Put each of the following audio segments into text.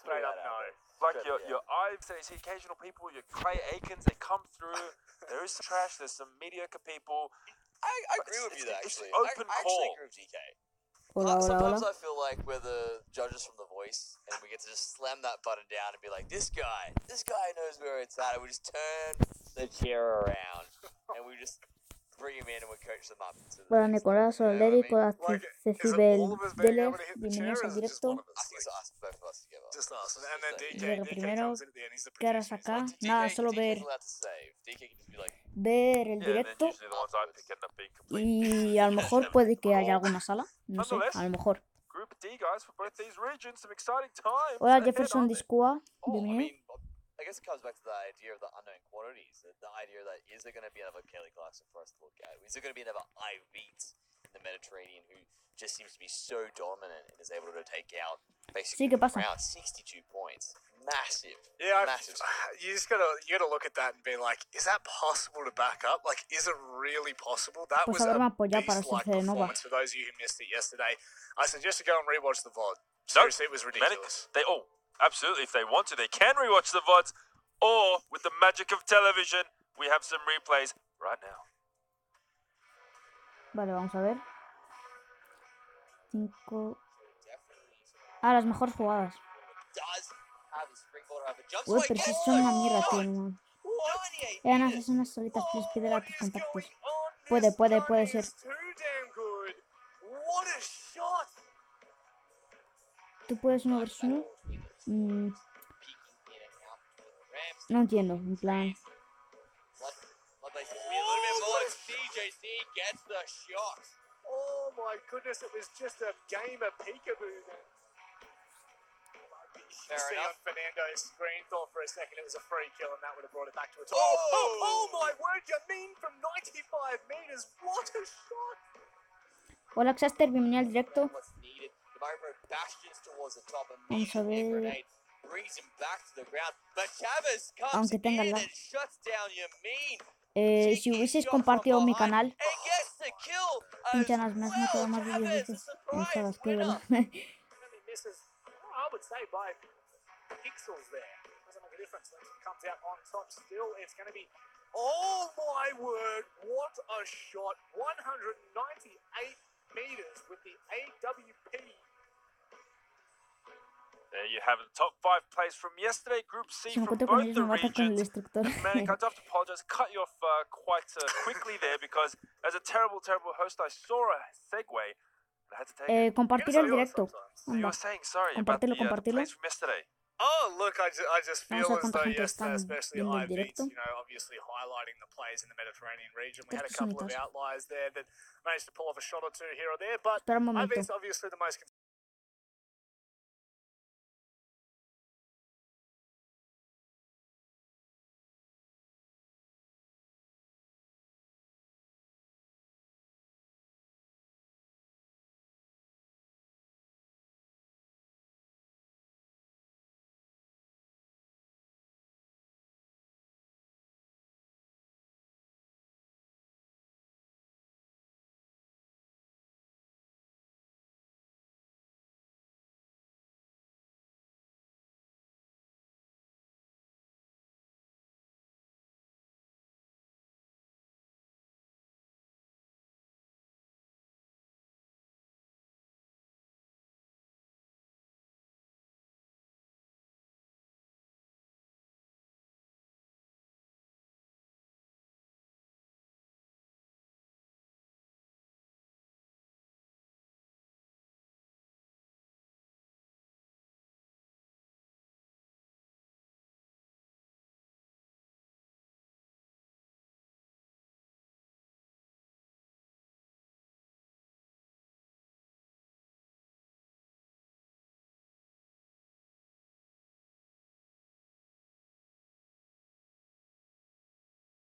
Straight up no. Like your Ives, there's the occasional people, your Clay Aikens, they come through. There is some trash, there's some mediocre people. I agree with you, actually. It's open I call. actually agree with DK. Hola, hola, Sometimes hola. I feel like we're the judges from The Voice, and we get to just slam that button down and be like, this guy knows where it's at, and we just turn the chair around, and we just bring him in and we coach them up. Hola Nicolás, hola Leric, hola Like, is it Cecibel all of us being Deler, able to hit the chair, bienvenidos or al is it just directo. one of I us? think it's us, both of us together. Just us. And then DK, Llega DK primero, comes in at the end. He's the ¿qué harás producer. acá? DK, Nada, solo DK's ver allowed to save. DK can just be like, el Yeah, and then directo usually the ones I pick end up being complete. y a lo mejor puede que haya alguna sala, no sé, Nonetheless, a lo mejor. Group D, guys, for both these regions, some exciting times. Hola ahead, Jefferson aren't they? Discoa, I bienvenido. mean, I guess it comes back to the idea of the unknown quantities. The idea that is there going to be another Kelly Clarkson for us to look at? Is there going to be another Iveet in the Mediterranean who just seems to be so dominant and is able to take out basically Sí, ¿qué pasa? around 62 points? Massive. Yeah, massive. you gotta look at that and be like, is that possible to back up? Like, is it really possible? That Pues was haberme a apoyado para beast-like hacerse de Nova. performance. For those of you who missed it yesterday, I suggest you go and rewatch the VOD. No, Seriously, it was Medic, ridiculous. absolutely. If they want to, they can rewatch the VODs, or with the magic of television, we have some replays right now. Vale, vamos a ver. 5. Ah, las mejores jugadas. Does have his springboard over jumps Uy, away. pero si Oh, son una mierda, shot! tío. No. 98 Eran meters. esas unas solitas que les pide a tus What is contactos. going on? Puede, This puede, gun puede is ser. too damn good. What a shot! ¿Tú puedes 1 vs 1? No entiendo, en plan... DJC gets the shot. Oh my goodness, it was just a game of peekaboo then. Fair See enough. on Fernando's screen, thought for a second it was a free kill and that would have brought it back to a Oh! oh my word, you mean from 95 meters? What a shot! Hola Xaster, bienvenido al directo. What's needed. The Mario bastions towards the top Vamos a immediately. ver. Grenade brings him back to the ground. But Chavez comes Aunque tenga in lag. and shuts down Yamin. Si hubieseis compartido mi canal, And gets the kill as pinchan las más, no quedan más vídeos de Chavez, estos. a surprise Enfadas, qué winner. verdad. Only misses, I would say, by pixels there. Doesn't make a difference. Comes out on top still. It's going to be, oh my word, what a shot. 198 meters with the AWP. There you have it, the top 5 plays from yesterday, Group C Si me from encuentro con both ellos the me mato con el regions. destructor. Manic, I do have to apologize, cut you off quite quickly there because as a terrible host, I saw a segue and I had to take it. Compartir el directo. So you Anda. were saying, sorry, about the Compartirlo. plays from yesterday. Oh, look, I just feel Vamos a ver as cuánta though gente yesterday, está especially viendo el Iveet, directo. you know, obviously highlighting the plays in the Mediterranean region. We had a Estos couple of sonidos. outliers there that managed to pull off a shot or two here or there, but Espera un momento. Iveet's obviously the most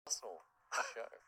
Arsenal show.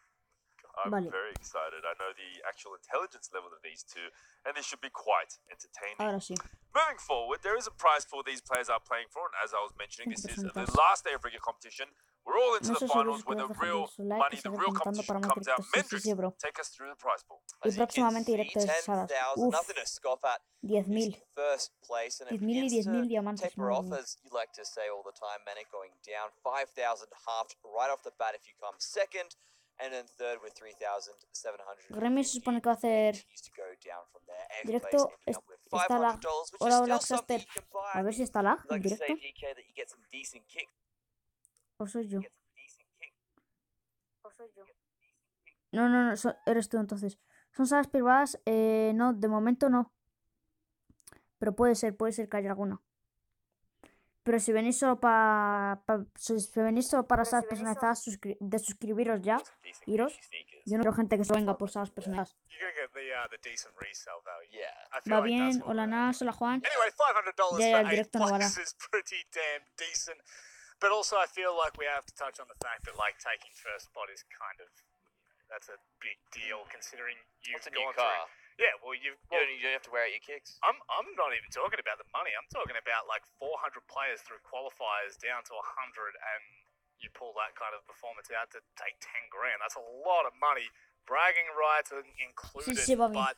I'm Vale. very excited. I know the actual intelligence level of these two, and this should be quite entertaining. Ahora sí. Moving forward, there is a prize pool these players are playing for, and as I was mentioning, this is the Personas. last day of regular competition. We're all into No the sé si finals veis where que the dejar real su like money, y the seguir real comentando competition para más comes out. directos. Sí, Mendrix, sí, bro. take us through the prize pool. Y As you can próximamente see, directo de Saras. 10,000, Uf, nothing to scoff at. 10.000. Is first place, and it 10.000 y begins to 10.000 diamantes, taper madre off, mía. as you like to say all the time. Manic going down, 5,000 halved right off the bat if you come second, and then third with 3,700. Remy se supone que va a hacer Continues to go down from there. Eighth directo. place ending up with Está lag. $500, which is Hola, hola, still something Xaster. you can buy. A ver si está lag You en like to say, directo. DK, that you get some decent kicks. ¿O soy yo? Get some decent kicks. ¿O soy yo? No, no, no, eres tú entonces. ¿Son salas privadas? No, de momento no. Pero puede ser que haya alguna. Pero si venís solo para salas personalizadas, de suscribiros ya, Decent iros. Gucci sneakers. Yo no quiero gente que solo venga por salas personalizadas. You're gonna get the decent resale value. Yeah. I feel Va like that's bien, what hola we're Nas, hola Juan. Anyway, $500 Ya, for el 8th directo no vale. place is pretty damn decent. But also, I feel like we have to touch on the fact that like taking first spot is kind of that's a big deal considering you've What's a new gone car? through. Yeah, well, You don't have to wear out your kicks. I'm not even talking about the money. I'm talking about like 400 players through qualifiers down to 100, and you pull that kind of performance out to take 10 grand. That's a lot of money. Bragging rights are included, Sí, va bien. but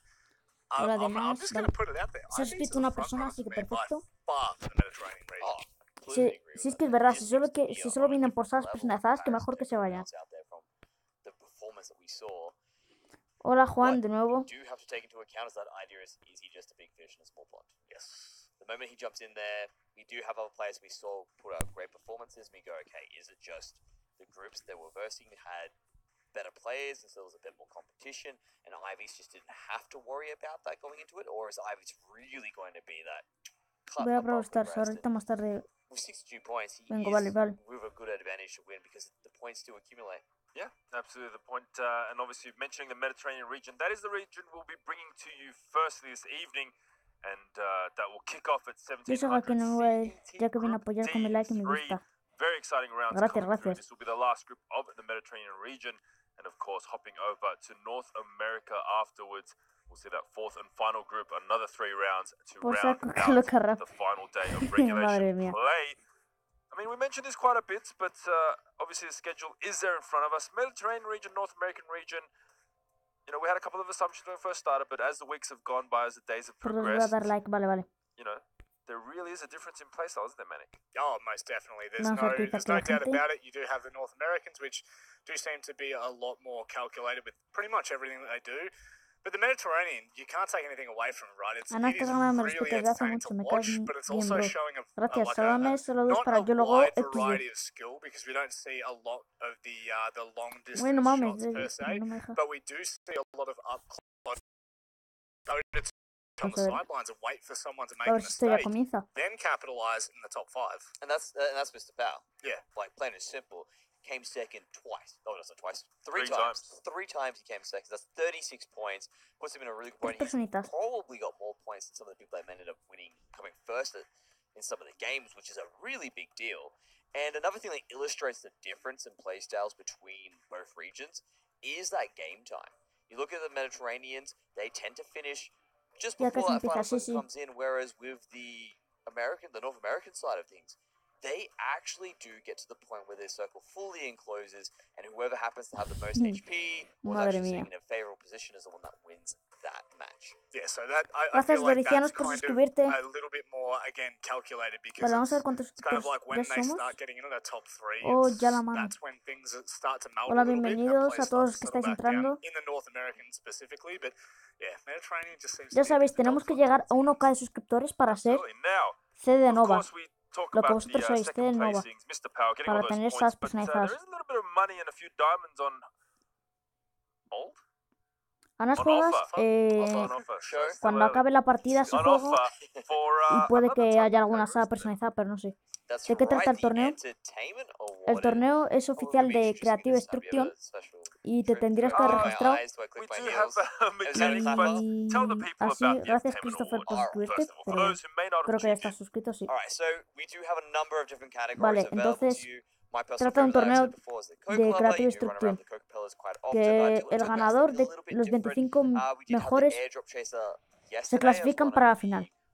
Hola, I'm además, just vale. going to put it out there. Se ha suscrito una persona, así que perfecto. Far the Mediterranean region. Oh, Sí, completely agree sí, es with que es that. verdad, It si just solo, seems to be si on solo a vienen por different salas level personalizadas, que comparison mejor to que se everyone vayan. else out there from the performance that we saw. Hola Juan, What de nuevo. you do have to take into account is that idea is he just a big fish in a small pond? Yes. The moment he jumps in there, we do have other players we saw put out great performances, and we go, okay, is it just the groups that were versing had better players, and so there was a bit more competition, and Ivy's just didn't have to worry about that going into it, or is Ivy's really going to be that cut Voy a above the Brawl Stars, rest? ahorita más tarde. With 62 points, he Vengo, is vale, vale. with a good advantage to win because the points do accumulate. Yeah, absolutely. The point, and obviously mentioning the Mediterranean region, that is the region we'll be bringing to you firstly this evening, and that will kick off at Yo soy aquí 1700 no voy, CET, ya que vine a Group apoyar con mi like y mi D3. gusta. Very exciting rounds Gracias, coming through. gracias. This will be the last group of the Mediterranean region, and of course, hopping over to North America afterwards. We'll see that fourth and final group, another 3 rounds to Por round saco que lo out carrap. the final day of Madre regulation mía. play. I mean, we mentioned this quite a bit, but obviously the schedule is there in front of us. Mediterranean region, North American region. You know, we had a couple of assumptions when we first started, but as the weeks have gone by, as the days have Por dos voy a progressed, dar like, vale, vale. you know, there really is a difference in playstyle, isn't there, Manic? Oh, most definitely. Vamos a utilizar There's aquí no la doubt gente. about it. You do have the North Americans, which do seem to be a lot more calculated with pretty much everything that they do. But the Mediterranean, you can't take anything away from it, right? Ana, It estás is ganando really respeto desde hace entertaining to mucho, me caes watch, but it's bien, also bro. showing Gracias, like sálvame solo dos not para a yo luego wide XD. variety of skill, because we don't see a lot of the long distance Bueno, mames, shots per se, no me deja. but we do see a lot of up close. On the Vamos a ver. sidelines and wait for someone to make A a ver si esto ya mistake, comienza. then capitalize in the top 5. And that's Mr. Powell. Yeah. Like, plain and simple. Came second twice. Oh, that's not twice. Three Three times. times. 3 times he came second. That's 36 points. Puts him in a really good point. Tres He's personitas. probably got more points than some of the people that ended up winning, coming first in some of the games, which is a really big deal. And another thing that illustrates the difference in playstyles between both regions is that game time. You look at the Mediterraneans, they tend to finish just Ya before casi that empieza, final sí, button sí. comes in, whereas with the North American side of things, they actually do get to the point where their circle fully encloses, and whoever happens to have the most HP or is Madre actually mía. sitting in a favorable position is the one that wins that match. Yeah, so that I Gracias, feel like Vericianos, that's por kind of suscribirte. a little bit more again calculated because Vale, vamos a ver it's, cuántos it's kind of suscriptores like when ya they somos. start getting into the top 3, Oh, it's, ya la mano. that's when things start to melt Hola, a little bit and bienvenidos play a todos los starts que to settle estáis back down entrando. in the North American specifically, but yeah, Mediterranean just seems Ya to be a sabéis, bit the tenemos que dogfight llegar a towards the 1K de suscriptores para ser Absolutely. Now, CD of Nova. course, we talk Lo que about the vosotros sois, second CD Nova. placings, Mr. Power getting Para all those tener points, salas but there personalizadas. is a little bit of money and a few diamonds on hold. Anas On juegas, offer. On offer. So Sure. still cuando early. acabe la partida se On juego offer for y puede another que type haya of alguna sala category, isn't it? personalizada, pero no sé. That's ¿De qué trata el right, the torneo? Entertainment El Award. torneo es Oh, oficial we'll be de introducing Creative this. I'll be able Destruction to special y te trip tendrías through que haber my registrado. eyes, do I click We my do have heels? mechanics, clapper? but tell the people Así, about the gracias Entertainment Christopher por Award, suscribirte, first of all. For pero those who may not have creo que ya tuned estás in, suscrito, sí. Alright, so we do have a number of different categories Vale, available entonces to you. My personal trata de un favorite, as torneo I've said before, is the de Coca Creative You do run around Destruction, the Coca-Colas quite often. I que do like el to make ganador something de a little bit los different. 25 We did have the mejores airdrop chaser se yesterday as clasifican one para la of the final.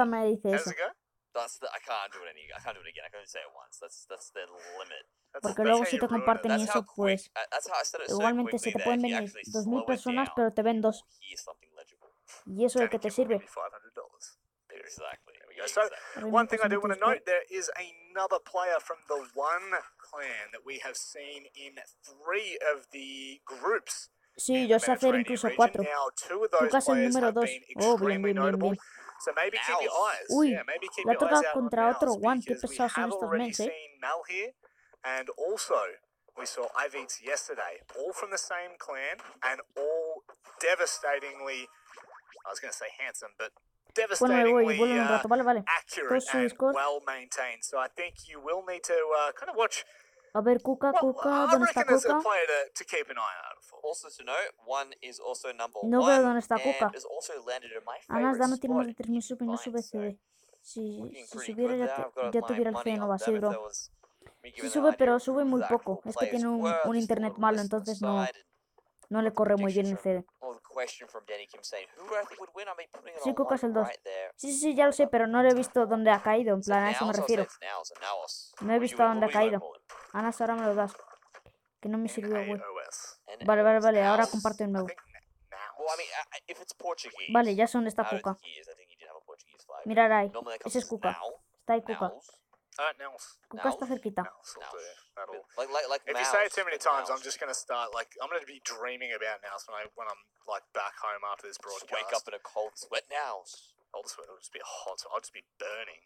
hasta me dice How eso. does it go? I can't do it I can't do it again. I can only say it once. That's the limit. Porque luego si te comparten y That's how eso, quick. pues That's how I said it so igualmente se quickly te that pueden if you venir actually 2000 slow it personas, down, pero te ven you dos. will hear something legible. Y eso de que te Panic, it will sirve. be $500. Exactly. There we go. So, Exactly. one thing I do want to Discord. note, there is another player from the one clan that we have seen in 3 of the groups Sí, in yo the sé hacer Mediterranean incluso region. 4. Now, 2 of those Kuka es el players número have 2. been Oh, bien, extremely bien, bien, notable. bien. So maybe keep your eyes. Uy, Yeah, maybe keep le ha your eyes tocado out on contra otro Mouse One. Qué because we pesados son have estos already mens, eh. seen Mal here, and also we saw Iveets yesterday, all from the same clan and all devastatingly, I was going to say handsome, but Bueno, me voy, devastatingly vuelvo en un rato, vale. accurate Todos su and Discord. well maintained. So I think you will need to kind of watch. A ver, Kuka, Well, Kuka, I ¿dónde está reckon there's a Kuka? player to keep an eye out for. Also to note, one is also number No veo 1 dónde está and Kuka. is also landed in my Anas favorite no tiene más spot de in 3000 sub y no Combine, sube so CD. Si looking pretty subiera good ya, there. I've got ya my tuviera el money CD on nuevo, them sí, if bro. there was me Sí giving sube, an idea pero of sube who muy that poco. group Es que players tiene were. un Just a internet little malo, list on the entonces no, side, and no le got the corre muy bien el prediction CD. from, or the question from Danny Kim saying, who do I think would win? I mean, putting it Sí, on Kuka es one el 2. right there. Sí, sí, ya lo sé, pero no lo he visto dónde ha caído. En Is it plan, a eso me Naos? I'll say refiero. it's Naos, and Naos. No he visto a dónde ha What do you caído. call him? Anas, ahora me lo das. Que no me sirvió, güey. NAOS. Vale, vale, vale. Ahora Naos? comparte de I nuevo. think Well, I Naos. mean, if it's Portuguese, Vale, ya sé dónde está I don't Kuka. think he is. I think he did have a Portuguese flag. Mirad ahí. Normally that comes Ese es as Kuka. Now. Está ahí Kuka. Naos. Naos. Kuka está cerquita. Naos will do. That'll. Like If you say it mouse, too many but times, mouse. I'm just gonna start like I'm gonna be dreaming about Naos when I'm like back home after this Just broadcast. wake up in a cold sweat. Naos. I'll just be hot. I'll just be burning.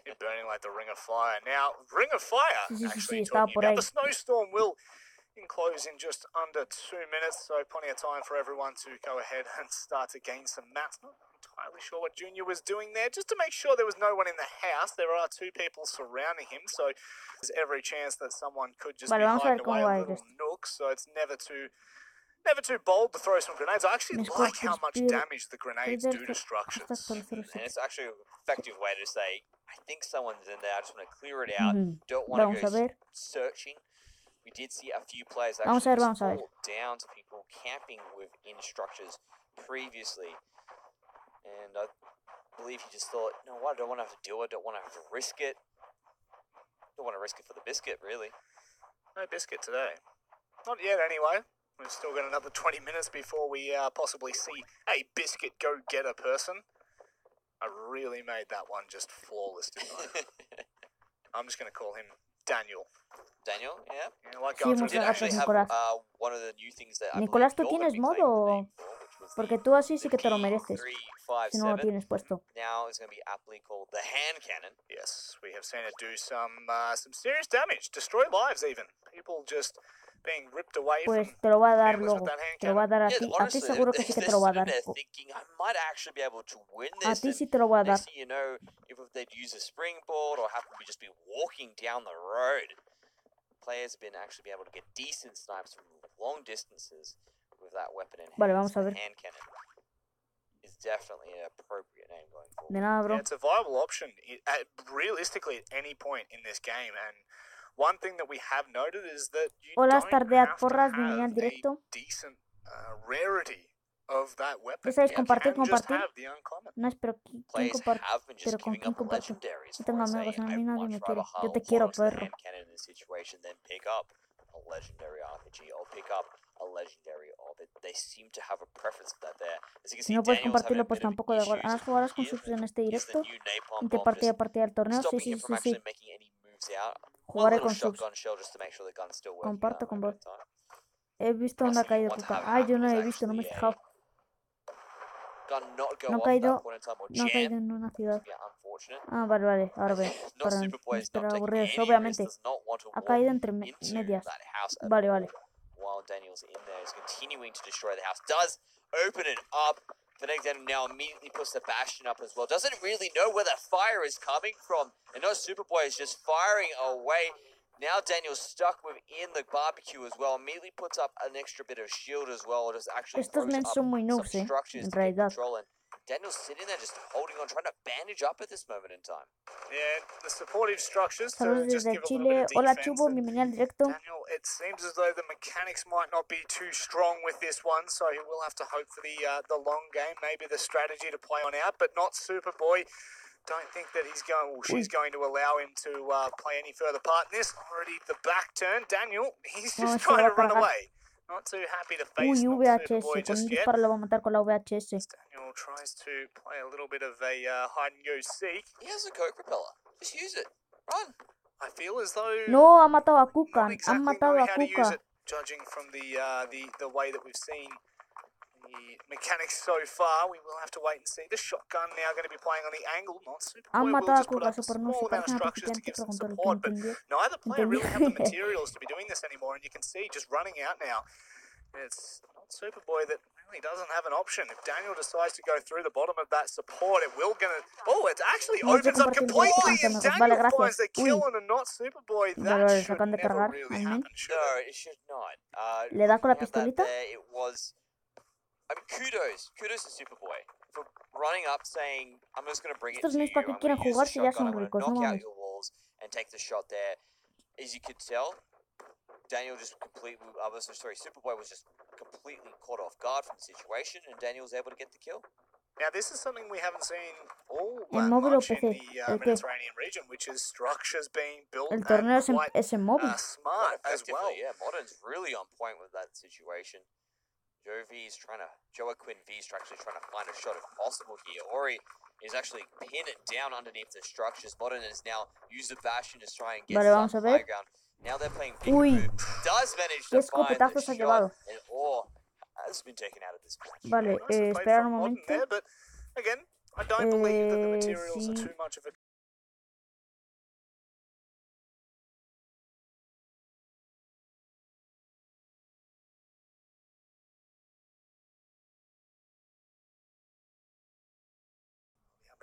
Be burning like the Ring of Fire. Now, Ring of Fire. Sí, sí, sí, Actually, sí, estaba talking por about ahí. the snowstorm will enclose in just under 2 minutes, so plenty of time for everyone to go ahead and start to gain some mats. Not entirely sure what Junior was doing there, just to make sure there was no one in the house. There are 2 people surrounding him, so there's every chance that someone could just Vale, be vamos a ver hiding cómo away va a a ir little esto. nook, so it's never too bold to throw some grenades. I actually Mis like how much Spear, damage the grenades do to structures. #007. And it's actually an effective way to say, I think someone's in there. I just want to clear it out. Don't want Vamos to a go ver. searching. We did see a few players Vamos a actually ver, just vamos a ver. fall down to people camping within structures previously. And I believe he just thought, you know what, I don't want to have to do it. Don't want to have to risk it. Don't want to risk it for the biscuit, really. No biscuit today. Not yet, anyway. We've still got another 20 minutes before we possibly see a biscuit go get a person. I really made that one just flawless, didn't I? I'm just going to call him Daniel. Daniel, yeah. Yeah, like Sí, going muchas through Did the actually gracias, have Nicolás. one of the new things that I Nicolás, ¿tú believe you're tienes going to be mod claiming the o...? name for, which was Porque the, tú así sí que te lo mereces. Si no lo 357. tienes puesto. Now it's going to be aptly called the hand cannon. Yes, we have seen it do some serious damage, destroy lives even. People just being ripped away Pues from te lo va a dar families with luego. that hand Te lo va a cannon. dar a Yeah, ti. A ti honestly, seguro que sí que they're te lo va a sitting dar. there thinking, I might actually be able to win A this. ti And sí te lo va a dar. next thing you know, if they'd use a springboard or happen to just be walking down the road, players have been actually be able to get decent snipes from long distances with that weapon in hand. Vale, vamos a The ver. hand cannon is definitely an appropriate name going forward. De nada, bro. Yeah, it's a viable option realistically at any point in this game. And one thing that we have noted is that you Hola, don't Stardead have to Porras, bienvenida have al directo. a decent rarity of that weapon. Ya sabéis, You compartir, can just compartir. have the uncommon. No, pero ¿quién Players comparte? have been just Pero ¿con giving quién up comparto? legendaries No for tengo it, amigos, saying, a mí I'd nadie much me quiere. rather Yo te hold quiero, on to the perro. hand cannon in this situation than pick up a legendary RPG or pick up a legendary orbit. They seem to have a preference for that there. As you can Si see, no puedes Daniel's having compartirlo, a pues bit of tampoco da igual. issues ¿Has jugado con here. subs en este Is the directo? new napalm Inte bomb just partida del torneo. Sí, stopping sí, him from sí, sí. actually making any moves out? One Jugaré little con subs. shotgun shell just to make sure the gun's still working Comparto at that con moment vos. in time. He visto Last dónde ha thing you caído want to Kuka. have Ah, yo happen no is he visto, no me he actually fijado. gun not go No ha off at caído, that point in time or no ha jam. caído en una ciudad. Yeah, unfortunate. Ah, vale, vale. Ahora veo. Not Para Superboy is not esperar taking aburridos. any Obviamente. risks, does not want to Ha walk caído entre into medias. that house at Vale, all. vale. While Daniel's in there, is continuing to destroy the house. Does open it up. Fnatic Daniel now immediately puts the Bastion up as well. Doesn't really know where that fire is coming from. And no Superboy is just firing away. Now Daniel's stuck within the barbecue as well. Immediately puts up an extra bit of shield as well. Or just actually Estos throws men up son muy some noobs, structures en to get realidad. control. And Daniel's sitting there just holding on, trying to bandage up at this moment in time. Yeah, the supportive structures to Saludos just desde give a little bit Chile. of Hola, defense. Chubo. And Bienvenido al directo. Daniel, it seems as though the mechanics might not be too strong with this one, so he will have to hope for the long game, maybe the strategy to play on out, but not Superboy. Don't think that he's going, well, she's going to allow him to play any further part in this. Already the back turn. Daniel, he's No, just se lo trying va to a run cargar. away. Not too happy to face Uy, not VHS. Superboy Con un just yet. disparo lo va a matar con la VHS. Daniel tries to play a little bit of a hide and go seek. He has a coke propeller. Just use it. Run. I feel as though No, ha matado a Kuka. not Han exactly matado knowing a how to use Kuka. it judging from the way that we've seen the mechanics so far. We will have to wait and see. The shotgun now going to be playing on the angle. Not Superboy Han will matado a just put up Kuka a por no small se amount of parecen a structures to principiante, give some preguntó el que support, but entendió. neither player really have the Entendí. materials to be doing this anymore, and you can see just running out now. It's not Superboy that really doesn't have an option. If Daniel decides to go through the bottom of that support, it will gonna... Oh, it actually No sé opens up compartir completely, directamente, and amigos. Vale, Daniel finds gracias. the kill Uy. on a not Superboy. Vale, That vale, se should acaban de never cargar. really Admin. happen, should No, it? it should not. Le da con la Looking at that pistolita. there, it was. I mean, kudos to Superboy for running up, saying, "I'm just going to bring it Estos to niños you. para qué I'm going quieren to use jugar the si ya shotgun. son I'm going to ricos, no knock out mames. your walls and take the shot there." As you could tell, Daniel just completely. Superboy was just completely caught off guard from the situation, and Daniel was able to get the kill. Now, this is something we haven't seen all En that móvil o much in PC. the ¿El qué? Mediterranean region, which is structures being built El and torneo es quite en móvil. smart as well. Yeah, Modern's really on point with that situation. Joaquin V's actually trying to find a shot if possible here. Ori is actually pinned it down underneath the structures. Modern has now used the Bastion to try and get Vale, vamos some a ver. high ground. Now they're playing Uy. Peekaboo. Does manage ¿Qué to find the escopetazos ha shot, llevado? and Or has been taken out of this match. Vale, Nice played esperar from un Modern momento. there, but again, I don't believe that the materials Sí. are too much of a...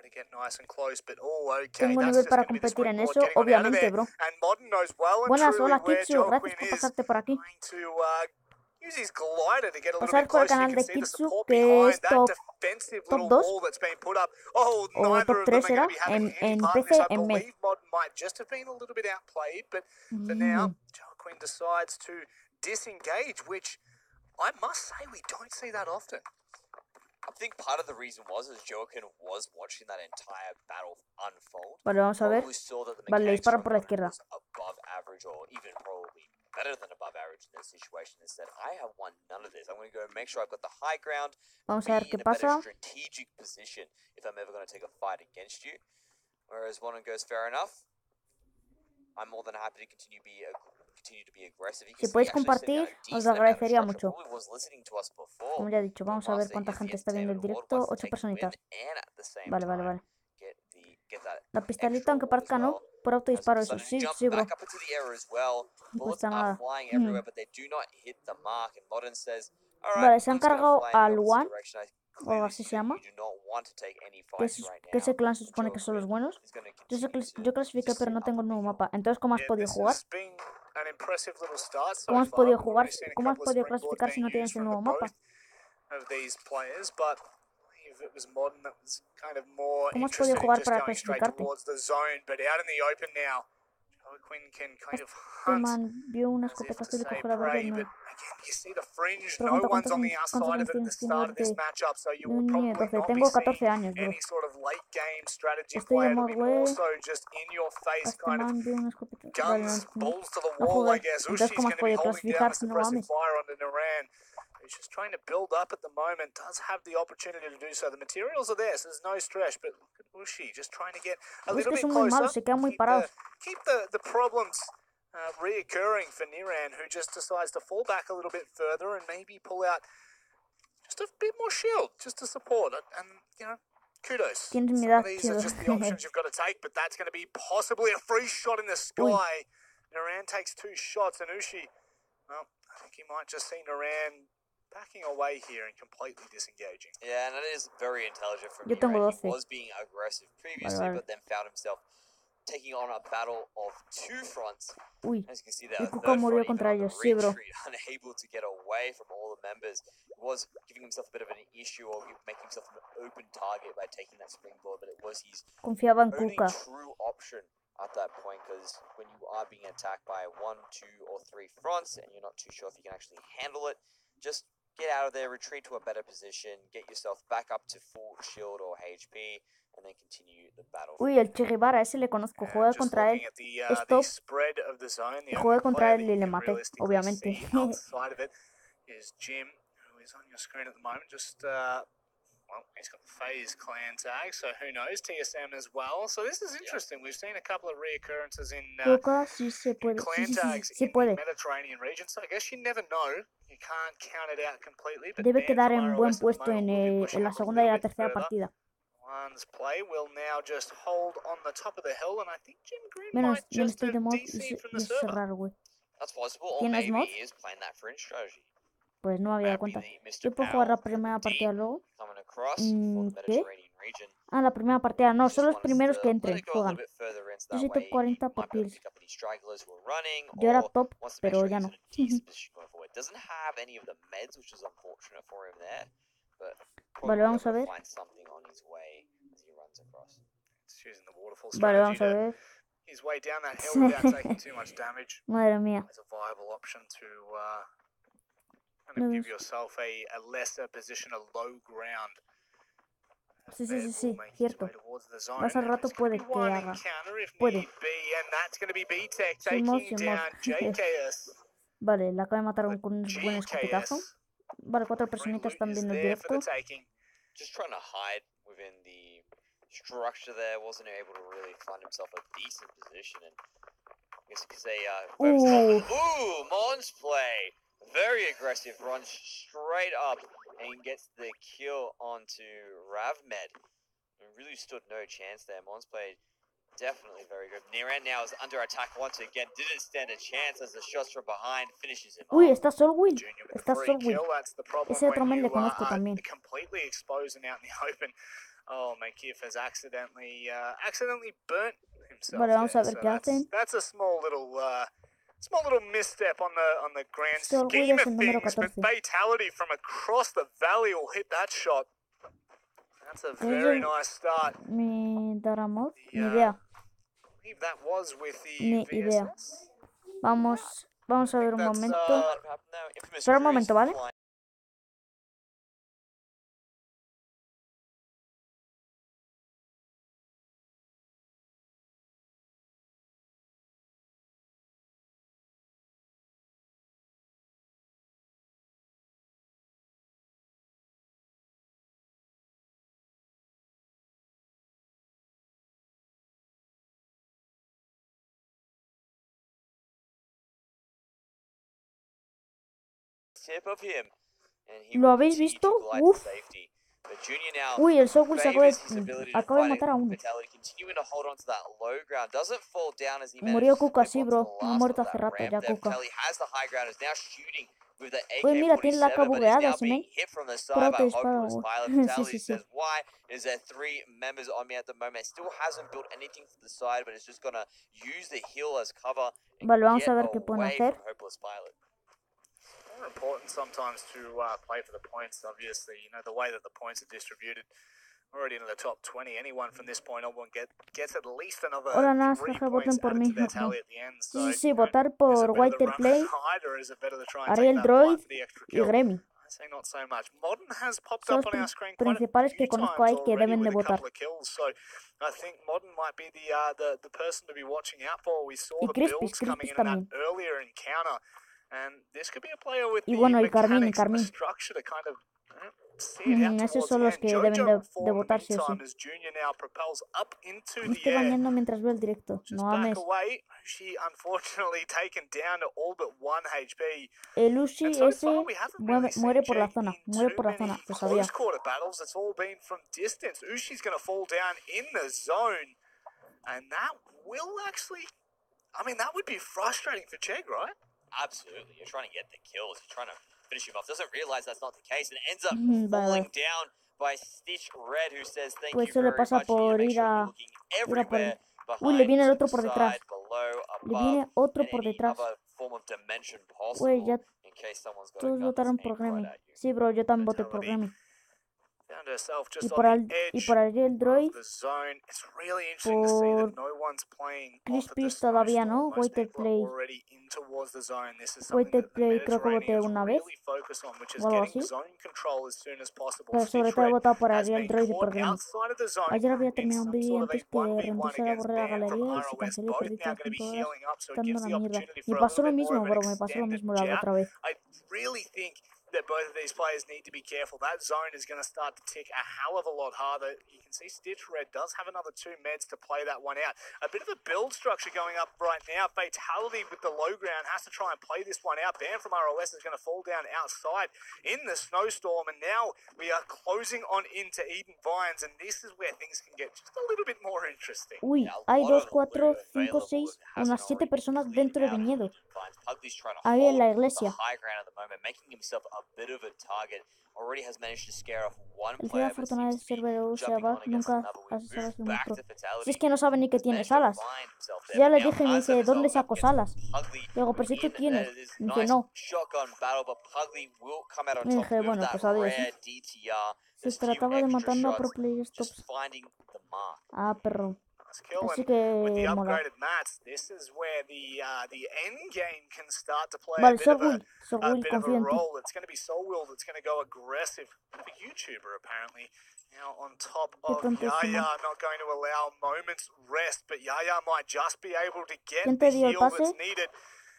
To get nice and close, but okay, Tengo that's nivel just para going to be the competir en springboard eso, getting on out of obviamente, there. bro. And Modern knows well and Buenas, truly hola where Kitsu, gracias Joaquin por is pasarte por aquí. going to use his glider to get a little Pasar bit por el closer. You canal can de see the Kitsu, support que behind es that top defensive top little 2 wall that's been put up. Oh, o neither top of them 3 are going era to be having any en part in PC, this. I en MED. believe Modern might just have been a little bit outplayed, but for now, Joaquin decides to disengage, which I must say we don't see that often. I think part of the reason was Joaquin was watching that entire battle unfold. Vale, vamos a ver. Probably saw that the Vale, le mechanics disparan from por la Modern izquierda. was above average, or even probably better than above average in this situation. And said, I have won none of this. I'm going to go make sure I've got the high ground. Vamos Be a ver in qué a better pasa. strategic position if I'm ever going to take a fight against you. Whereas Modern goes, fair enough. I'm more than happy to continue to be aggressive. Si podéis compartir, os lo agradecería mucho. Como ya he dicho, vamos a ver cuánta gente está viendo el directo. 8 personitas. Vale, vale, vale. La pistolita, aunque parezca no, por autodisparo eso. Sí, sí, bro. No cuesta nada. Vale, se han cargado al One, o algo así se llama. Que ese clan se supone que son los buenos. Yo clasifiqué, pero no tengo el nuevo mapa. Entonces, ¿cómo has podido jugar? ¿Cómo has podido jugar? ¿Cómo has podido clasificar si no tienes el nuevo mapa? ¿Cómo has podido jugar para clasificarte? Este man vio una escopetazo y le cogió la verde y no. Pregunta cuántos años tienes de 12. Tengo 14 años, bro. Estoy en mod web. Este man vio una escopeta. Vale, no jugué. Entonces, ¿cómo has podido clasificar si no mames? He's just trying to build up at the moment, does have the opportunity to do so. The materials are there, so there's no stress, but look at Ushi just trying to get a little bit closer. Keep the problems reoccurring for Niran, who just decides to fall back a little bit further and maybe pull out just a bit more shield, just to support it. And, you know, kudos. Some of these are just the options you've got to take, but that's going to be possibly a free shot in the sky. Niran takes 2 shots, and Ushi, well, I think he might just see Niran backing away here and completely disengaging. Yeah, and it is very intelligent from Yo tengo Niran. 12. He was being aggressive previously, but then found himself taking on a battle of 2 fronts. Uy, as you can see, the y Kuka murió contra ellos, sí, bro. Unable to get away from all the members. He was giving himself a bit of an issue, or making himself an open target by taking that springboard, but it was his Confiaba en only Kuka. true option at that point, because when you are being attacked by 1, 2, or 3 fronts, and you're not too sure if you can actually handle it, just get out of there, retreat to a better position, get yourself back up to full shield or HP, and then continue the battle. Uy, el Chiribara, ese le conozco. Jugué contra él. Stop. Y jugué contra él y le maté, obviamente. Well, he's got the phase clan tag, so who knows? TSM as well. So this is interesting. We've seen a couple of reoccurrences in Coca sí se puede. Sí, clan sí, sí, tags sí in the puede. Mediterranean region. So I guess you never know. You can't count it out completely. But Debe Dan quedar from en buen ROS at the puesto moment will be en pushing la him a segunda y little la bit tercera further. partida. One's play will now just hold on the top of the hill, and I think Jim Green Menos, might yo no just estoy have de mod DC'd from y the es server. raro, güey. That's possible, or ¿Tienes maybe mod? he is playing that fringe strategy. Pues no me había dado Maybe cuenta. the Mr. Yo puedo jugar Powell la primera partida luego. coming across for the ¿Qué? Mediterranean region. Ah, la primera partida. No, He son just los wants primeros que to let entren, it go a little juegan. bit further in, so Yo that soy top way 40 he por might be able to kills. pick up any stragglers who are running, Yo era or top, wants to make pero sure ya he's no. in a decent position going forward. Doesn't have any of the meds, which is unfortunate for him there, but Vale, probably be vamos a able to ver. find something on his way as he runs across. It's using the waterfall Vale, strategy vamos a to ver. his way down that hill without taking too much damage. Madre mía. It's a viable option to kind No of give ves. yourself a lesser position, a low ground. Sí, sí, sí, Med sí, will make his cierto. way towards the zone. Más al rato There's gonna puede be que one haga. encounter if Puede. need be, and that's going to be B-Tech Sin mod, taking sin mod. down JKS. Vale, la acaba de matar But con un buen escopetazo. GKS, Vale, 4 free personitas loot están is viendo el there for the directo. taking. Just trying to hide within the structure there, wasn't able to really find himself a decent position, and I guess you could say Mon's play. Very aggressive, runs straight up and gets the kill onto Ravmed. And really stood no chance there. Mon's play definitely very good. Niran now is under attack once again. Didn't stand a chance as the shots from behind finishes him Uy, off. está Solwill. Junior with the Está free Solwill. kill. That's the problem Ese otro men when le you conozco are también. completely exposed and out in the open. Oh, Makif has accidentally burnt himself Vale, vamos there. a ver So qué hacen. that's a small little misstep on the grand Solwill scheme es of el número things, but 14. fatality from across the valley will hit that shot. That's a very nice start. ¿Me dará mod? Ni idea. I believe that was with the Ni idea. VSS. Vamos a ver un that's, momento. Infamous Espera un Cruise momento, ¿vale? flying. Tip of him, and he ¿Lo will habéis continue visto? to glide Uf. to safety. But Junior now Uy, el Solwill favors his ability to acaba de fight matar a uno. Fatality, continuing to hold on to that low ground. Doesn't fall down as he Murió manages to Kuka, clip sí, onto the bro. Ha last muerto of hace that rato ramp ya there. Kuka. Fatality has the high ground, is now shooting with the Uy, mira, tiene la AK-47, AK but is bugueada, now ¿sí, men? being hit from the Por side by autodisparo, Hopeless güey. Pilot. Sí, Fatality sí, sí. says, why? Is there 3 members on me at the moment? Still hasn't built anything to the side, but it's just gonna use the hill as cover and Vale, vamos get a ver qué pueden away hacer. from Hopeless Pilot. More important sometimes to play for the points, obviously. You know, the way that the points are distributed. Already into the top 20. Anyone from this point on gets at least another Ahora nada, 3 jaja, points voten por added mí. to their Ok. tally at the end. Sí, So, sí, sí, votar por is it better to Whiter run Play, and hide, or is it better to try and take Ariel that Droid fight for the extra y kill? Gremi. I say not so much. Modern has popped Son up los on our screen quite a principales few que conozco times ahí que already deben de with a votar. couple of kills. So I think Modern might be the person to be watching out for. We saw Y the Crispis, builds coming Crispis in that también. earlier encounter. And this could be a player with Y the bueno, y Carmín, mechanics and the Carmín. structure to kind of see it out Esos towards son the los end. que deben Jojo de will fall in the votar sí o sí. meantime as Junior now propels up into Me the estoy air. bañando mientras veo el directo. Just No back ames. away. She unfortunately taken down to all but 1 HP. El Uzi And so far ese we haven't really seen muere por la Jay zona. in Muere too por la many zona. Lo sabía. close quarter battles. It's all been from distance. Ushi's going to fall down in the zone. And that will actually... I mean, that would be frustrating for Chegg, right? Absolutely. You're trying to get the kills. You're trying to finish him off. Doesn't realize that's not the case and ends up falling down by Stitch Red, who says thank Pues you eso le very pasa much. You need to por make ir sure a you're looking por everywhere Uy, le viene el behind, otro to por the detrás. side, below, Le above, viene otro and por any detrás. other form of dimension Güey, possible ya in case someone's got a todos gun that's votaron por aimed right Gremi. at you. Sí, bro, yo también voté por Gremi. Found herself Y just por, on the y edge por Ariel Droid, of the zone. It's really interesting to see that por no one's playing off at the Crispis todavía no. snowstorm. Most Whiter people are Play. already in towards the zone. This is something Whiter that the Play creo que voté Mediterraneans una vez. really focus on, which is O algo getting así. zone control as soon as possible. Pero sobre Stitch todo he Red votado por has Ariel been Droid y caught por Gremi. outside of the zone Ayer había in terminado un some vídeo sort of a antes que 1v1 rendirse la against borré la Bam from galería y se ROS. canceló y Both perdí now todas las going to be puntuadas healing up, so it dando gives la the mierda. opportunity Me for a pasó little lo bit more mismo, of an bro, me pasó lo extended mismo la jab. otra vez. I really think that both of these players need to be careful. That zone is going to start to tick a hell of a lot harder. You can see Stitch Red does have another 2 meds to play that one out. A bit of a build structure going up right now. Fatality with the low ground has to try and play this one out. Ban from ROS is going to fall down outside in the snowstorm, and now we are closing on into Eden Vines, and this is where things can get just a little bit more interesting. Uy, hay 2, 4, 5, 6, unas 7 personas dentro de viñedo. Ahí en la iglesia. Making himself a bit of a target. Already has managed to scare off one El player, ciudad but afortunado seems del to be server jumping Seabac on against nunca another. hace We've salas moved de muy back pro. to fatality. Si es que no sabe ni que Has tienes managed to alas. find himself Si there, ya but le now dije, me has dice, himself ¿dónde up saco against salas? Pugly Digo, pero si tú in tienes. this Me dice, nice no. shotgun battle, but Pugly will come out on Le top dije, with bueno, that pues adiós. rare DTR. Se Those few trataba de extra matar a shots, pro player just stops. finding the mark. Ah, perro. Kill, Así and with the que mola. upgraded mats, this is where the end game can start to play Vale, a bit of a Sorwill, bit of a confío en ti. role. It's going to be Soulwill that's going to go aggressive. A YouTuber apparently now on top Qué of tontísimo. Yaya, not going to allow moments rest, but Yaya might just be able to get ¿Quién the te dio el heal pase? that's needed.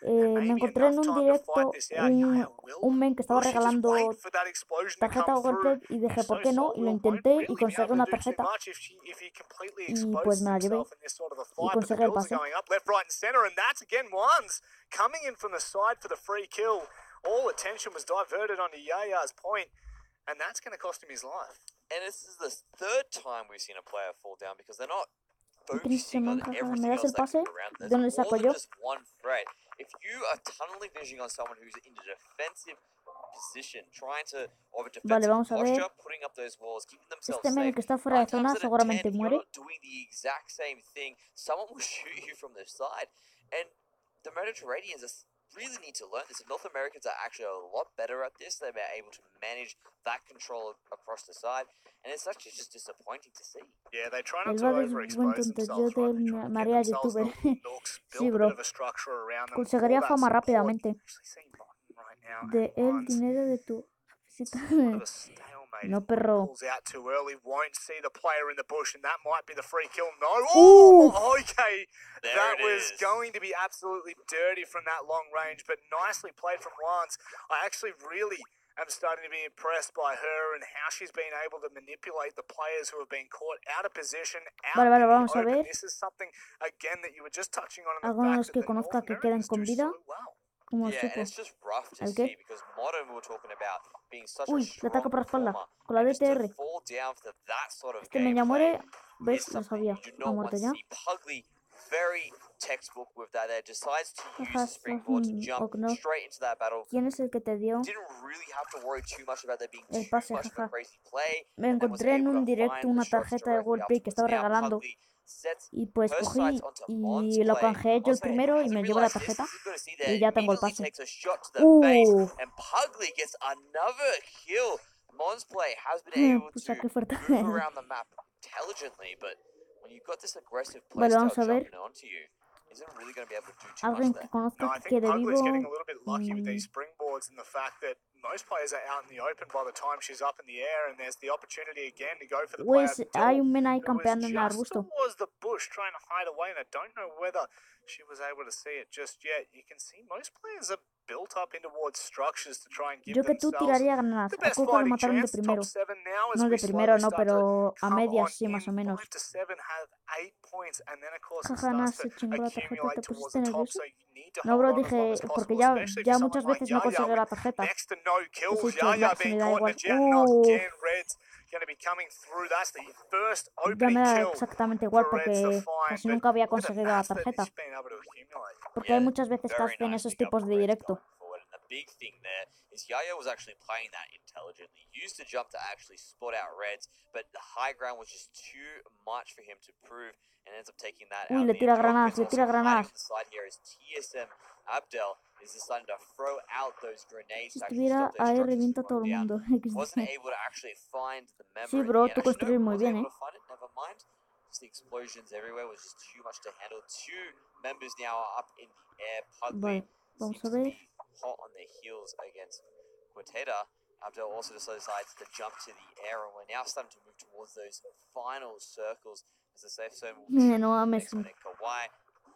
Me encontré en un directo un men que estaba regalando tarjeta o golpe y dije, ¿por qué no? Y lo intenté y conseguí una tarjeta. Y pues me la llevé y conseguí el pase. Coming in from the side for the free kill. All attention was diverted onto Yaya's point, and that's going to cost him his life. And this is the 3rd time we've seen a player fall down because they're not Triste focusing on man, everything ¿me das else el that pase? could be around. ¿De dónde There's more saco than yo? just one threat. If you are tunnelly visioning on someone who's in a defensive position, trying to, or a defensive vamos a ver. posture, putting up those walls, keeping themselves Este men safe. que está fuera de 9 zona times out of seguramente 10, if muere. you're not doing the exact same thing, someone will shoot you from the side. And the Mediterraneans really need to learn this. North Americans are actually a lot better at this. They're able to manage that control across the side, and it's actually just disappointing to see. Yeah, they try El not to VAD es buen overexpose tonto. themselves, Yo right? de They try to me get haría themselves youtuber. little nooks, Sí, build a bro. bit of a structure around them. Conseguiría for that fama support. rápidamente. Actually seeing Bottom right now De at el once. dinero de tu visita. Bit of a stalemate. No, perro. Pulls out too early, won't see the player in the bush, and that might be the free kill. No. Ooh. Oh, okay. There That it was is. going to be absolutely dirty from that long range, but nicely played from Lance. I actually really am starting to be impressed by her and how she's been able to manipulate the players who have been caught out of position, out Vale, in the vamos a open. ver. This is something, again, that you were just touching on in the Algunos de los fact que that the conozca North que queden Americans con do vida. so well. ¿Cómo Yeah, supo? and it's just rough to ¿El qué? see because Modern we were talking about being such Uy, a le strong ataca por la espalda. performer, Con la and just to DTR. fall down for that sort of Este men ya gameplay muere. ¿Ves? is Lo something sabía. you do Ha not want muerto to ya. see. Pugly, very textbook with that there, decides to use Jaja, the springboard to jump no. straight into that battle. ¿Quién es el que te dio Didn't really have to worry too much about there being el too pase? much of a Jaja. crazy play. Me and then was encontré en able un to directo find the una shots tarjeta de directly Wordplay que afterwards. estaba Now regalando. Pugly sets Y pues her cogí sights onto Mon's y lo play. canjeé yo el Mon's primero y hasn't me llevo la realized this. tarjeta. This is good to see there. Y ya tengo el Immediately pase. takes a shot to the face, and Pugly gets another kill. Mon's play has been able Pucha, to qué fuerte. move around the map intelligently, but when you've got this aggressive Vale, playstyle vamos a ver. jumping onto you, isn't really going to be able to do too much Alguien there. que conozca No, I que think quede Pugly's vivo. getting a little bit lucky with these springboards and the fact that most players are out in the open by the time she's up in the air, and there's the opportunity again to go for the player Pues hay un men ahí who was campeando en el just arbusto. towards the bush trying to hide away, and I don't know whether she was able to see it just yet. You can see most players are built up in towards structures to try and give Yo que tú themselves tiraría granadas. the A best Coco lo fighting mataron de chance. primero. Top 7 now as No we de primero, slowly no, start to pero a come medias on sí, más o in. menos. 5 to 7 have 8 points, and then of course it Jaja, nada, starts to se chingó la tarjeta. accumulate ¿Te towards pusiste the top, nervioso? so you need to No, hold bro, on as long dije, as porque possible, ya, especially for ya someone muchas like veces no Yaya consigue la with tarjeta. next to no kills. dicho, Yaya "Bah, se being me da caught in a igual". jet knock again. Red's going to be coming through. That's the first Ya opening me da kill exactamente igual for Reds to porque find. casi But nunca había look at the conseguido la mats that tarjeta. she's been able to accumulate. Porque hay muchas veces que Very hacen nice esos pick up tipos de Reds directo. going forward. And the big thing there is Yaya was actually playing that intelligently. Used the jump to actually spot out Reds, but the high ground was just too much for him to prove, and ends up taking that Uy, out. le The tira Geography granadas, is le also tira hiding granadas. on the side here as TSM Abdel is deciding to throw out those grenades Si to actually estuviera stop those ahí structures revienta a from todo el going down. mundo. Wasn't able to actually find the member Sí, in bro, the end. tú Actually, construir no, muy was bien, able to find it. Never mind. Just the explosions everywhere was just too much to handle. Two members now are up in the air. Pugly Vale, vamos seems a to ver. be hot on their heels against Quinteta. Abdel also decides to jump to the air, and we're now starting to move towards those final circles as the safe zone will be No mames. next one in Kawhi.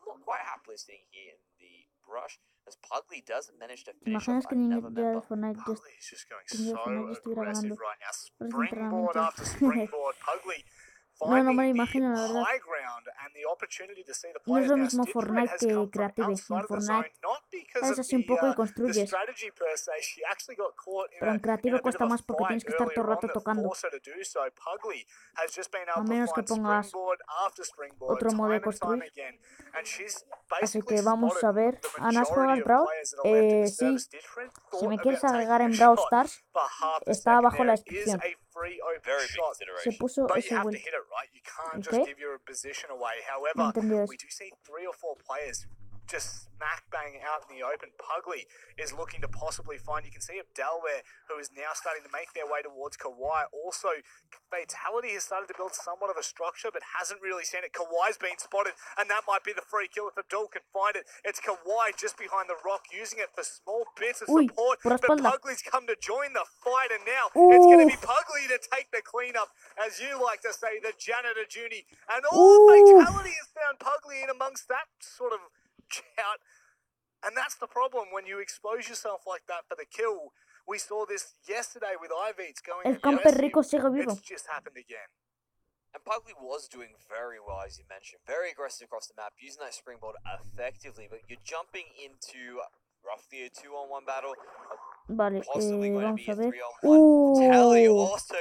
quite happily sitting here in the brush, as Pugly does manage to ¿Te finish off imaginas que niño another ya de member. Fortnite ya Pugly is just going niño de so Fortnite ya estuviera aggressive ganando right now. los Springboard entrenamientos? after springboard. Pugly No, no me lo finding the imagino, la verdad. high ground and the opportunity to see the No es players. lo Now, mismo Stitch Red Fortnite has que come from Creative. outside En of the Fortnite zone, not because sales of así un poco y the construyes. strategy per se. She actually got caught in Pero en in Creative a bit cuesta of a más porque fight tienes que estar todo el earlier rato on that tocando. forced her to do so. Pugly has just been A able to menos que find pongas springboard after springboard, otro modo de time and time construir. again, and she's Así basically que vamos spotted a ver. the Ana, ¿has jugado majority al of Brawl? players that are left in the Sí. service. Stitch Red Si me thought quieres about agregar taking en a Brawl shot Stars, for half a está second abajo en la there. It is descripción. a free open Very big shot. Se consideration. puso But ese you have to vuelto. hit it, right? You can't ¿El just qué? give your position away. No he However, entendido we eso. do see 3 or 4 players just smack bang out in the open. Pugly is looking to possibly find. You can see Abdel there, who is now starting to make their way towards Kawhi. Also, Fatality has started to build somewhat of a structure, but hasn't really seen it. Kawhi's been spotted, and that might be the free kill if Abdel can find it. It's Kawhi just behind the rock, using it for small bits of Uy, support. por la But espalda. Pugly's come to join the fight, and now it's going to be Pugly to take the cleanup, as you like to say, the janitor duty. And Fatality has found Pugly in amongst that sort of shout. And that's the problem when you expose yourself like that for the kill. We saw this yesterday with Iveets going El camper rico sigue vivo. It's just happened again. And Pugly was doing very well, as you mentioned. Very aggressive across the map, using that springboard effectively. But you're jumping into roughly a 2-on-1 battle. Vale, Possibly going to vamos be a a ver. 3-on-1. Fatality also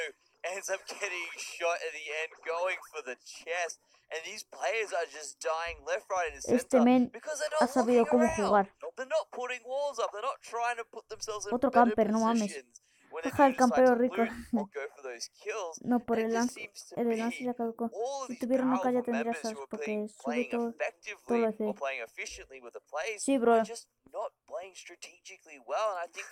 ends up getting shot at the end, going for the chest. And these players are just dying left, right, and Este center men because they're ha not sabido looking cómo around. jugar. They're not putting walls up. They're not trying to put themselves in Otro better camper, no mames. positions when they Baja el do decide campero to rico. loot or go for those kills. No, por And el it just lance. seems to El lance be ya caducó. all of Si these tuviera una calle powerful tendría members esas who are porque sube playing todo lo effectively de or playing efficiently with the plays Sí, bro. are just not playing strategically well. And I think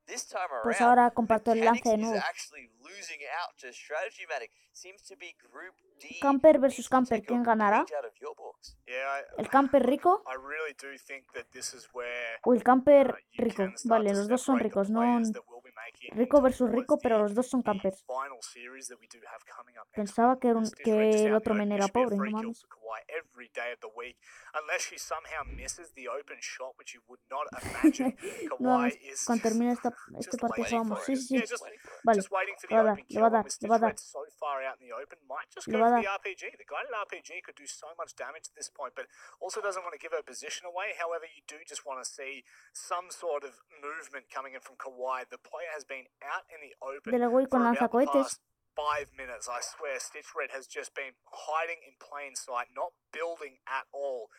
this time Pues around, ahora comparto el lance Mechanics de is nuevo. actually losing out to Strategy Matic. Seems to be Group D. Camper versus needs to camper, take a ¿quién ganará? page out of your books. Yeah, ¿El camper rico I really do think that this is where o el camper you rico? can start Vale, to los dos son separate the ricos, no players that will be making rico versus towards rico, pero the los dos son campers. final series that we do have coming up next Pensaba week. que, Stitch Red just que el out otro in the men open. era It should be a pobre, no free kill mames. for Kawhi every day of the week, unless she somehow misses the open shot, which you would not imagine. No Kawhi mames, is cuando termine este just partido waiting vamos. for Sí, it. sí, yeah, sí. just Vale, waiting for le the va a open dar, le kill. va a dar, With le va a Stitch dar. Red so far out in the open, might just Le go va a for the dar. RPG. The guided RPG could do so much damage at this point, but also doesn't want to give her position away. However, you do just want to see some sort of movement coming in from Kawhi. The player has been out in the open Del güey for con about the lanzacohetes. past 5 minutes. I swear, Stitch Red has just been hiding in plain sight, not building at all.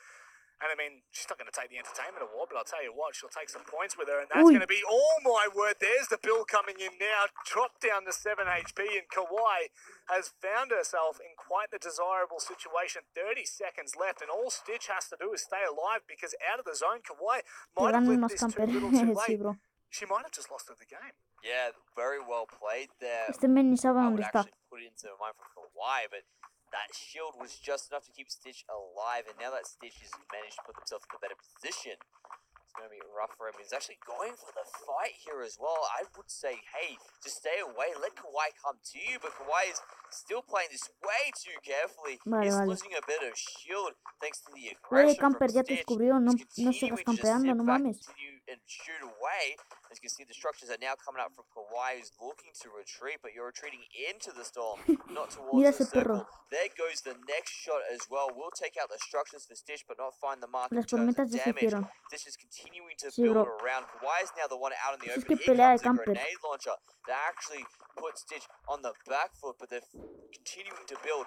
And I mean, she's not going to take the entertainment award, but I'll tell you what, she'll take some points with her, and that's going to be, oh my word, there's the bill coming in now. Drop down to 7 HP, and Kawhi has found herself in quite the desirable situation. 30 seconds left, and all Stitch has to do is stay alive, because out of the zone, Kawhi might have ganan left los this too campers. little too Sí, late. bro. She might have just lost her the game. Yeah, very well played there. Este men ni sabe I dónde would está. actually put it into mind for Kawhi, but that shield was just enough to keep Stitch alive, and now that Stitch has managed to put himself in a better position, it's going to be rough for him. He's actually going for the fight here as well. I would say, hey, just stay away, let Kawhi come to you, but Kawhi is still playing this way too carefully. He's losing a bit of shield thanks to the aggression camper, from ya te Stitch. descubrió, no, He's no sigas continuing to just campeando, sit no back, mames. continue and shoot away. As you can see, the structures are now coming out from Kawhi, who's looking to retreat, but you're retreating into the storm, not Mira towards the ese circle. perro. There goes the next shot as well. We'll take out the structures for Stitch, but not find the mark in Las terms tormentas of ya se damage. hicieron. Stitch is continuing to Sí, build bro. around. Kawhi is now the one out in the Es open. que Here pelea de comes a campers. grenade launcher that actually puts Stitch on the back foot, but they're continuing to build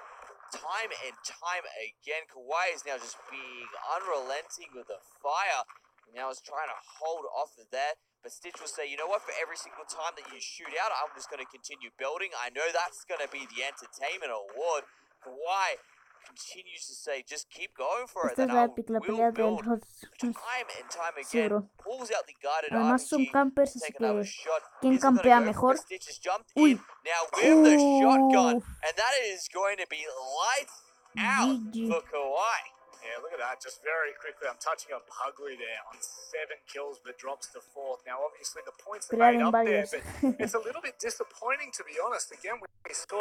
time and time again. Kawhi is now just being unrelenting with the fire. Now is trying to hold off of that. But Stitch will say, you know what, for every single time that you shoot out, I'm just going to continue building. I know that's going to be the entertainment award. Kawhi continues to say, just keep going for it. Esta es Then la I epic, la will pelea de build los... time and time Sí, again. bro. Pulls out the guarded Además son RPG. campers, así Take another que shot. ¿quién Isn't gonna campea go for it, mejor? but Stitch has jumped Uy. in. Now with the shotgun. And that is going to be lights out GG. for Kawhi. Yeah, look at that. Just very quickly, I'm touching on Pugly there on 7 kills, but drops to 4th. Now, obviously, the points are Pelea de made up there, inválidos. but it's a little bit disappointing, to be honest. Again, we saw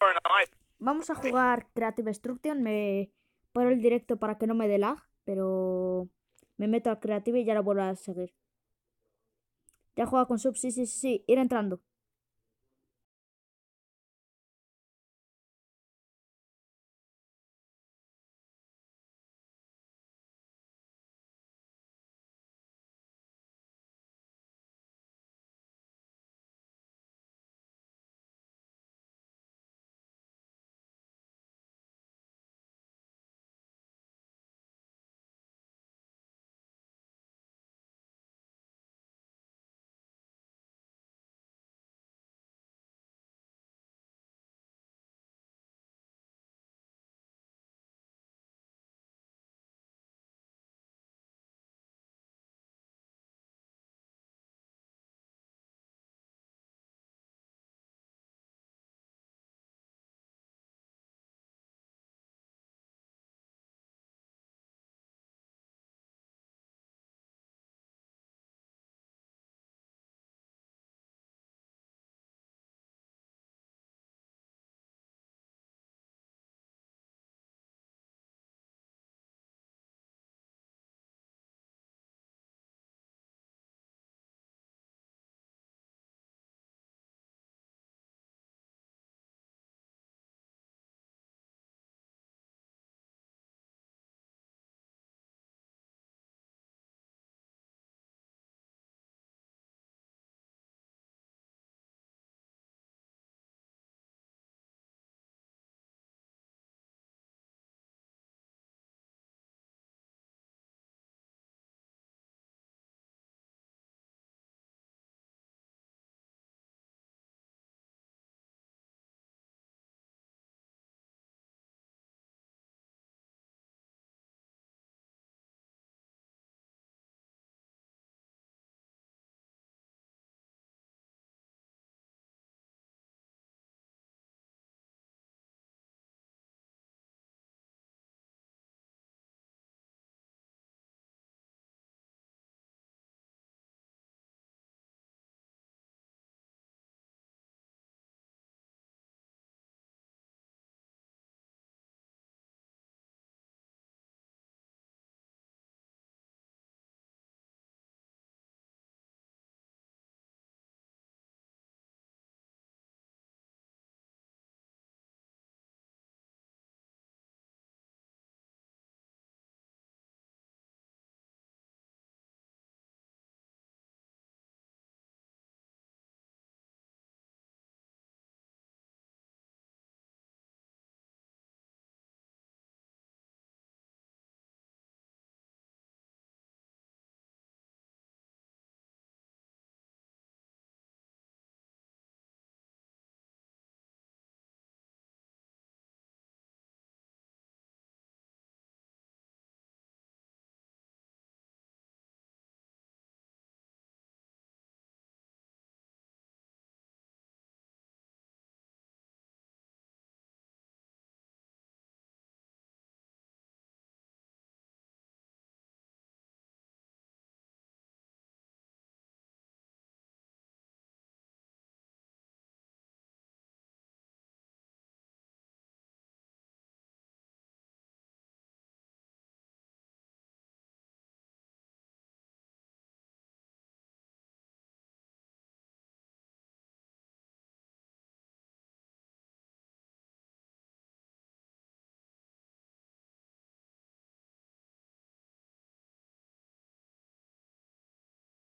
an eye. Vamos a jugar Creative Destruction. Me paro el directo para que no me dé lag. Pero me meto al creativo y ya lo vuelvo a seguir. Ya juega con sub, sí, sí, sí, sí. Ir entrando.